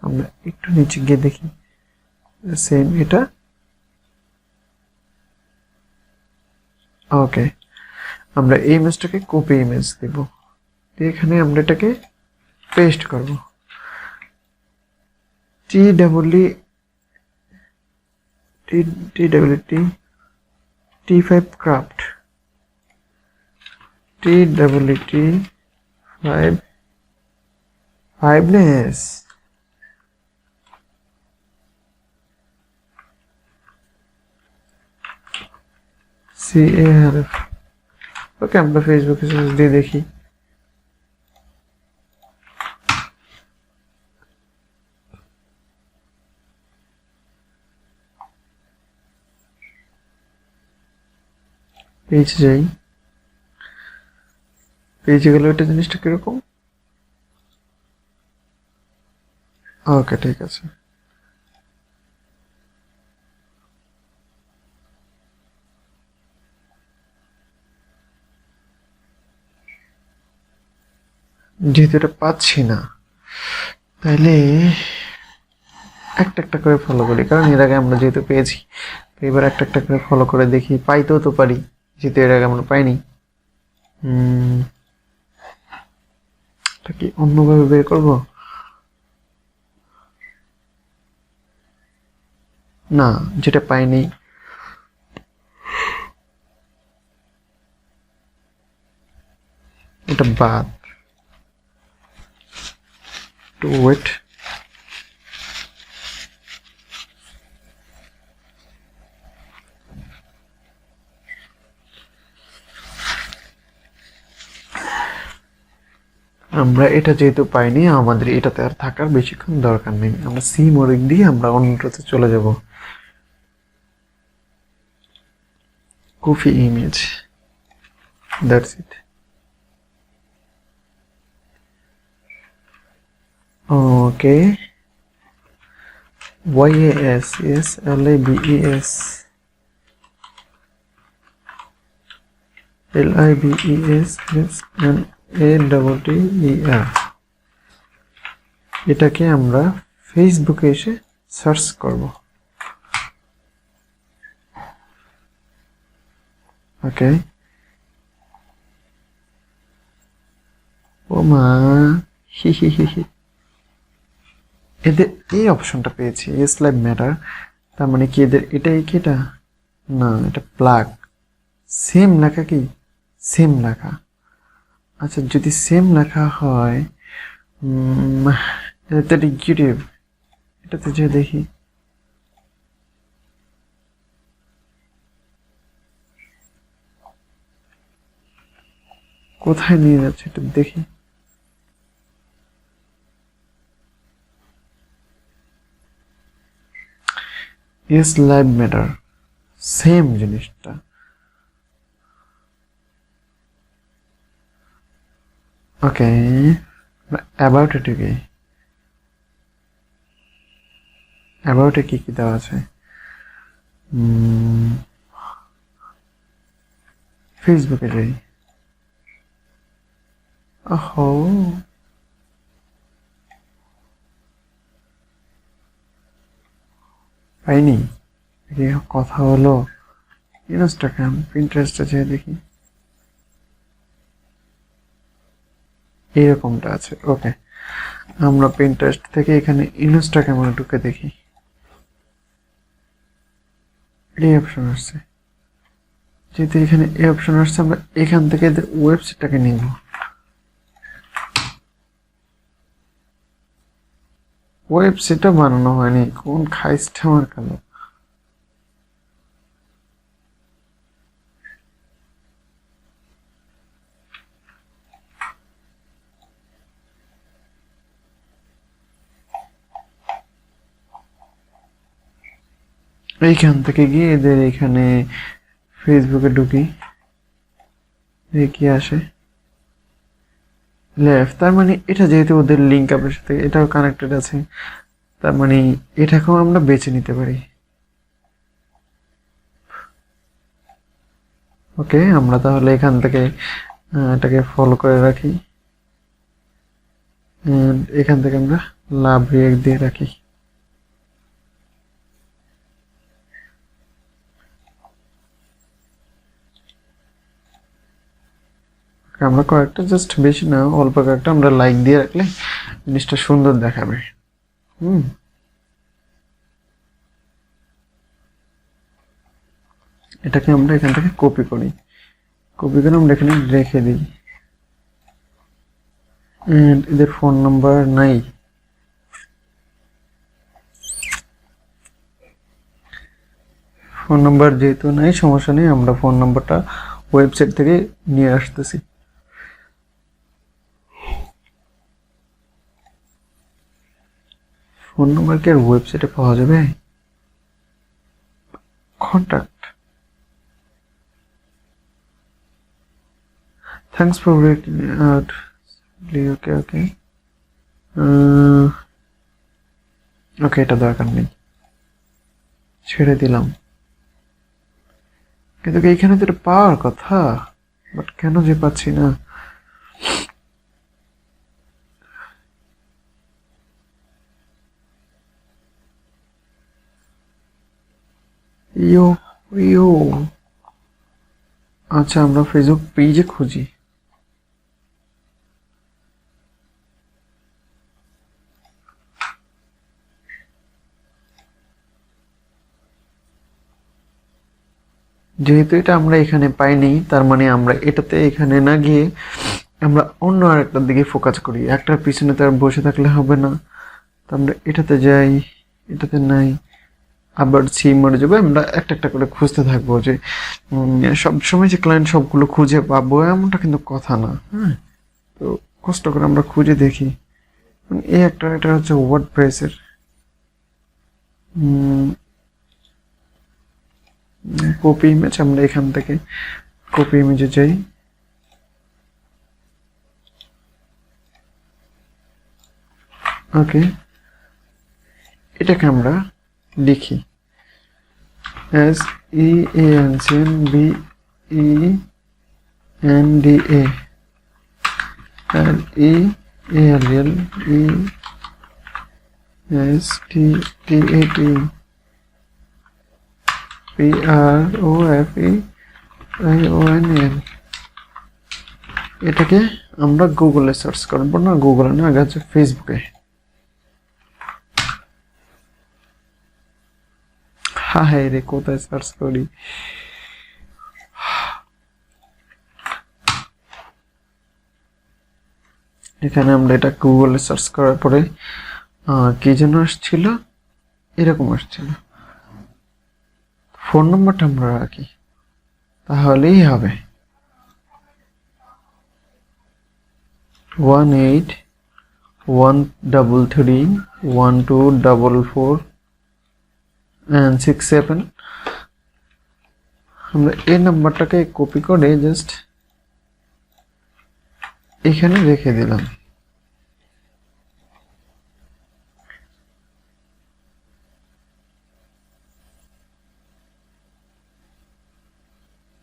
আমরা একটু নিচে গিয়ে দেখি সেম এটা। ওকে, আমরা এই ইমেজটাকে কপি ইমেজ দেব, এখানে আমরা এটাকে পেস্ট করব। T5 craft, T5 CARF। ওকে, আমরা ফেসবুকে সার্চ দিয়ে দেখি। পেজে যাই, পেজে গেলে ওইটা জিনিসটা কিরকম। ওকে, ঠিক আছে। যেহেতু এটা পাচ্ছি না, তাইলে একটা একটা করে ফলো করি, কারণ এর আগে আমরা যেহেতু পেয়েছি, তো এবার একটা একটা করে ফলো করে দেখি, পাইতেও তো পারি, যেহেতু এর আগে আমরা পাইনি। এটা কি অন্যভাবে বের করব? না, যেটা পাইনি এটা বাদ। টু ওয়েট, আমরা এটা যেহেতু পাইনি, আমাদের এটাতে আর থাকার বেশিক্ষণ দরকার নেই। আমরা সি মোডিং দিয়ে আমরা অন্যটাতে চলে যাব। Copy image, that's it. Okay, YAS, yes, LIBES, LIBES, yes, and ATTER। এটাকে আমরা ফেসবুকে এসে সার্চ করব। ওকে, ও মা, হি হি হি হি, এদের এই অপশনটা পেয়েছি, এস লাইভ ম্যাটার। তার মানে কি এদের এটাই কি? এটা না, এটা প্লাগ। সেম লেখা কি? সেম লেখা। আচ্ছা, যদি সেম লেখা হয়, এটা ইউটিউব, এটাতে যে দেখি কোথায় নিয়ে যাচ্ছে, এটা দেখি। এস লাইভ ম্যাটার, সেম জিনিসটা। ওকে, অ্যাবাউট এ কি? অ্যাবাউটে কি কি দেওয়া আছে? ফেসবুকে যাই। ওহো, পাইনি। কথা হলো ইনস্টাগ্রাম, পিন্টারেস্টে যেয়ে দেখি এইরকমটা আছে। ওকে, আমরা পিন্টারেস্ট থেকে এখানে ইনস্টাগ্রামে ঢুকে দেখি, এই অপশন আসছে। যেহেতু এখানে এই অপশন আসছে, আমরা এখান থেকে ওয়েবসাইটটাকে নিব। ওয়েবসাইটটা বানানো হয়নি, কোন খাইস্টা আমার কালো। এইখান থেকে গিয়ে এদের এখানে ফেসবুকে ঢুকি, কি আসে লেফট। তার মানে এটা যেহেতু ওদের লিঙ্ক আপনার সাথে এটাও কানেক্টেড আছে, তার মানে এটাকেও আমরা বেছে নিতে পারি। ওকে, আমরা তাহলে এখান থেকে এটাকে ফলো করে রাখি, এখান থেকে আমরা লাভ রিয়েক্ট দিয়ে রাখি। আমরা কয়েকটা, জাস্ট বেশি না, অল্প কয়েকটা আমরা লাইক দিয়ে রাখলে জিনিসটা সুন্দর দেখাবে। এটাকে আমরা এখান থেকে কপি করি, কপি করে আমরা এখানে রেখে দিই। এদের ফোন নাম্বার নাই, ফোন নাম্বার যেহেতু নাই সমস্যা নেই, আমরা ফোন নাম্বারটা ওয়েবসাইট থেকে নিয়ে আসতেছি। ফোন নাম্বার কি আর ওয়েবসাইটে পাওয়া যাবে? Contact, thanks for waiting out. Okay okay okay, এটা দরকার নেই, ছেড়ে দিলাম। কিন্তু এইখানে তো এটা পাওয়ার কথা, বাট কেন যে পাচ্ছি না। ইয়ো ইয়ো, আচ্ছা আমরা ফেসবুক পেজে খুঁজি। যেহেতু এটা আমরা এখানে পাইনি, তার মানে আমরা এটাতে এখানে না গিয়ে আমরা অন্য আরেকটার দিকে ফোকাস করি। একটার পিছনে তো আর বসে থাকলে হবে না, তো আমরা এটাতে যাই, এটাতে নাই, আবার সি মরে যাবে। আমরা একটা একটা করে খুঁজতে থাকবো, যে সবসময় যে ক্লায়েন্ট সবগুলো খুঁজে পাবো এমনটা কিন্তু কথা না। হ্যাঁ, তো কষ্ট করে আমরা খুঁজে দেখি। এই একটা, এটা হচ্ছে ওয়ার্ডপ্রেসের কপি ইমেজ। আমরা এখান থেকে কপি ইমেজে যাই, ওকে, এটাকে আমরা লিখি S E N C N B E N D A L E L L E S T T A T P R O F E I O N L. এটাকে আমরা গুগলে সার্চ করবো, না গুগলে না, আগে হচ্ছে ফেসবুকে। হায় রে, কোথায় সার্চ করি? এখানে আমরা এটা গুগলে সার্চ করার পরে কি যেন আসছিল, এরকম আসছিল। ফোন নম্বরটা আমরা রাখি, তাহলেই হবে। 1813312467। আমরা এই নাম্বারটাকে কপি করে জাস্ট এখানে রেখে দিলাম।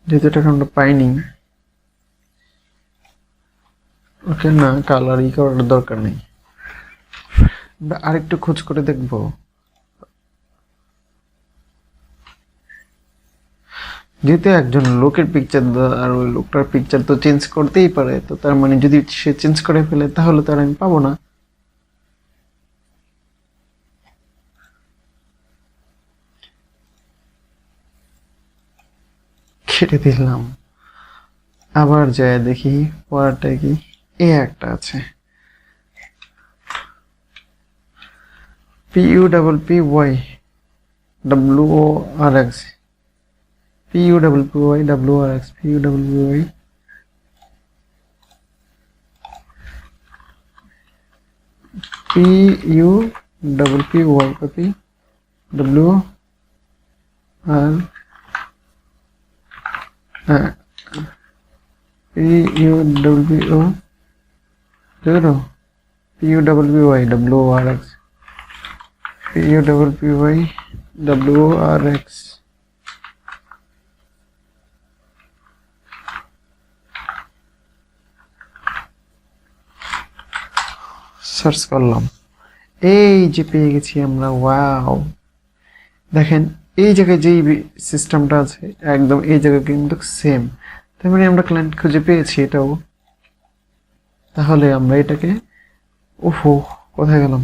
যেহেতু এটাকে আমরা পাইনি, ওকে, না কালার ই করার দরকার নেই, আমরা আরেকটু খোঁজ করে দেখবো। যেহেতু একজন লোকের পিকচার আর ওই লোকটার পিকচার তো চেঞ্জ করতেই পারে, তো তার মানে যদি সে চেঞ্জ করে ফেলে তাহলে তার আমি পাবো না। কেটে দিলাম, আবার যায় দেখি পরেরটা কি। এ একটা আছে, PUPPY WORX, PUPPY WRX, PUPPY copy WR PUPPO 0 PUPPY WRX PUPPY WRX। Search করলাম, এই যে পেয়ে গেছি আমরা, ওয়াও। দেখেন এই জায়গায় যেই সিস্টেমটা আছে একদম এই জায়গায় কিন্তু সেম, তার মানে আমরা ক্লায়েন্ট খুঁজে পেয়েছি এটাও। তাহলে আমরা এটাকে, ওহো কোথায় গেলাম,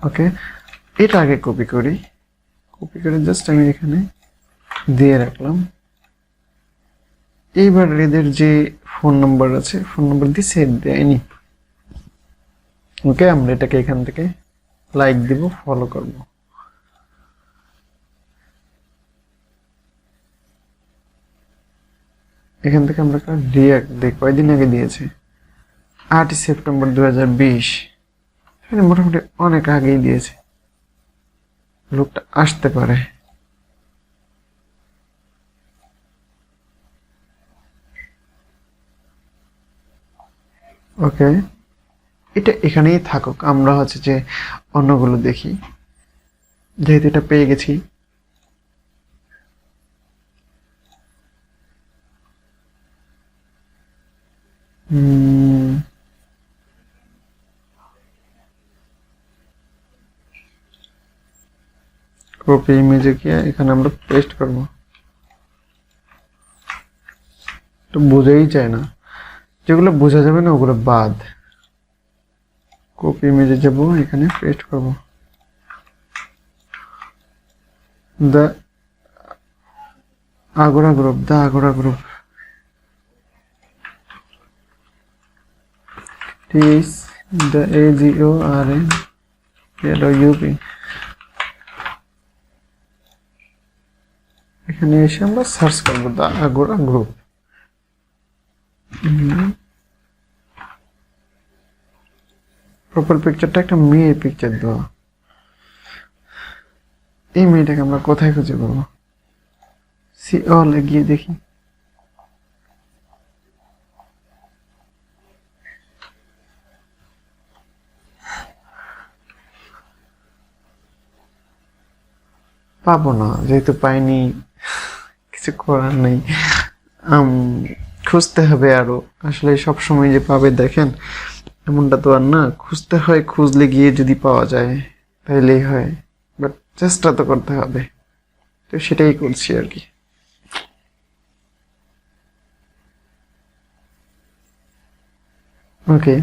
ওকে এটা আগে কপি করি, কপি করে জাস্ট আমি এখানে দিয়ে রাখলাম। এইবার এদের যে ফোন নাম্বার আছে, ফোন নাম্বার দিয়ে সেভ দেয়নি। ওকে আমরা এটাকে এখান থেকে লাইক দিব, ফলো করব। এখান থেকে আমরা রিয়াক্ট দিই, কয়দিন আগে দিয়েছে, 8 সেপ্টেম্বর 2020, মোটামুটি অনেক আগেই দিয়েছে, লোকটা আসতে পারে। ওকে এটা এখানেই থাকুক, আমরা হচ্ছে যে অন্যগুলো দেখি, যেহেতু এটা পেয়ে গেছি। কপি ইমেজে গিয়ে এখানে আমরা পেস্ট করব, তো বোঝাই যায় না, যেগুলো বোঝা যাবে না ওগুলো বাদ। কপি ইমেজে যাব, এখানে পেস্ট করব, the Agora group, the Agora group, this the AGORA এখানে এসে আমরা সার্চ করবো দ্য আগোরা গ্রুপ। প্রোফাইল পিকচারটা একটা মেয়ের পিকচার দেওয়া, এই মেয়েটাকে আমরা কোথায় খুঁজে পাবো, সি অল গিয়ে দেখি। পাবো না, যেহেতু পাইনি কিছু করার নেই, খুঁজতে হবে আরো। আসলে সব সময় যে পাবে দেখেন এমনটা তো আর না, খুঁজতে হয়, খুঁজলে গিয়ে যদি পাওয়া যায় তাইলেই হয়, বাট চেষ্টা তো করতে হবে, তো সেটাই করছি আর কি। ওকে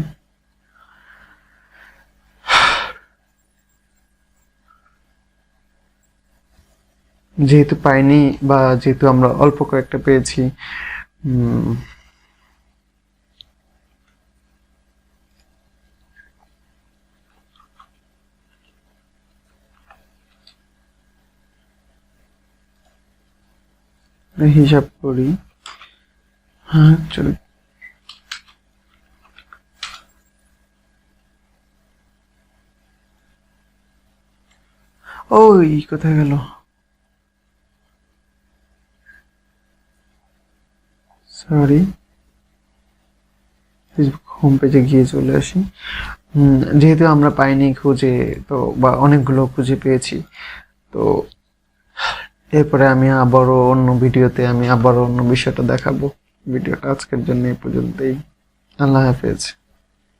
যেহেতু পাইনি বা যেহেতু আমরা অল্প কয়েকটা পেয়েছি, হিসাব করি। হ্যাঁ চল, ওই কোথায় গেল, সরি ফেসবুক হোম পেজে গিয়ে চলে আসি। যেহেতু আমরা পাইনি খুঁজে, তো বা অনেকগুলো খুঁজে পেয়েছি, তো এরপরে আমি আবারও অন্য ভিডিওতে আমি আবারও অন্য বিষয়টা দেখাবো। ভিডিওটা আজকের জন্য এই পর্যন্তই। আল্লাহ হাফেজ।